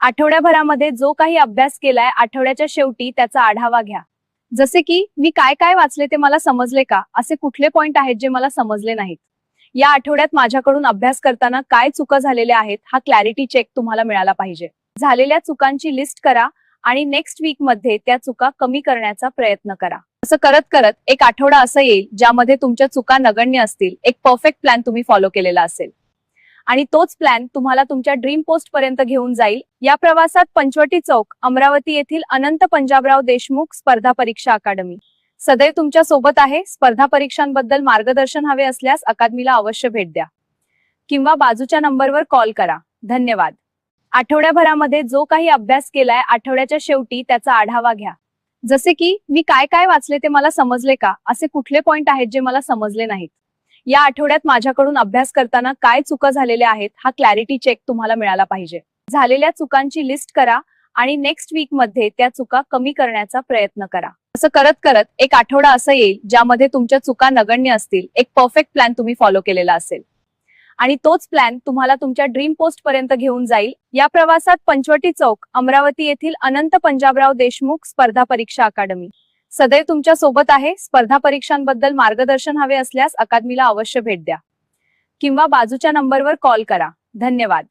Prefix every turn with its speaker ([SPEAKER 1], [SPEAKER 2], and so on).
[SPEAKER 1] आठवड्याभरामध्ये जो काही अभ्यास केलाय आठवड्याच्या शेवटी त्याचा आढावा घ्या. जसे की मी काय काय वाचले ते मला समजले का, असे कुठले पॉइंट आहेत जे मला समजले नाहीत. या आठवड्यात माझ्याकडून अभ्यास करताना काय चुका झालेल्या आहेत हा क्लॅरिटी चेक तुम्हाला मिळाला पाहिजे. झालेल्या चुकांची लिस्ट करा आणि नेक्स्ट वीक मध्ये त्या चुका कमी करण्याचा प्रयत्न करा. असं करत करत एक आठवडा असं येईल ज्यामध्ये तुमच्या चुका नगण्य असतील. एक परफेक्ट प्लॅन तुम्ही फॉलो केलेला असेल आणि तोच प्लॅन तुम्हाला तुमच्या ड्रीम पोस्ट पर्यंत घेऊन जाईल. या प्रवासात पंचवटी चौक, अमरावती येथील अनंत पंजाबराव देशमुख स्पर्धा परीक्षा अकादमी सदैव तुमच्या सोबत आहे. स्पर्धा परीक्षांबद्दल मार्गदर्शन हवे असल्यास अकादमीला अवश्य भेट द्या किंवा बाजूच्या नंबरवर कॉल करा. धन्यवाद. आठवड्याभरामध्ये जो काही अभ्यास केलाय आठवड्याच्या शेवटी त्याचा आढावा घ्या. जसे की मी काय काय वाचले ते मला समजले का, असे कुठले पॉइंट आहेत जे मला समजले नाहीत. या आठवड्यात माझ्याकडून अभ्यास करताना काय चुका झालेल्या आहेत हा क्लॅरिटी चेक तुम्हाला मिळाला पाहिजे. झालेल्या चुकांची लिस्ट करा आणि नेक्स्ट वीक मध्ये त्या चुका कमी करण्याचा प्रयत्न करा. असं करत करत एक आठवडा असं येईल ज्यामध्ये तुमच्या चुका नगण्य असतील. एक परफेक्ट प्लॅन तुम्ही फॉलो केलेला असेल आणि तोच प्लॅन तुम्हाला तुमच्या ड्रीम पोस्ट पर्यंत घेऊन जाईल. या प्रवासात पंचवटी चौक, अमरावती येथील अनंत पंजाबराव देशमुख स्पर्धा परीक्षा अकादमी सदैव तुमच्या सोबत आहे. स्पर्धा परीक्षांबद्दल मार्गदर्शन हवे असल्यास अकादमीला अवश्य भेट द्या किंवा बाजूच्या नंबरवर कॉल करा. धन्यवाद.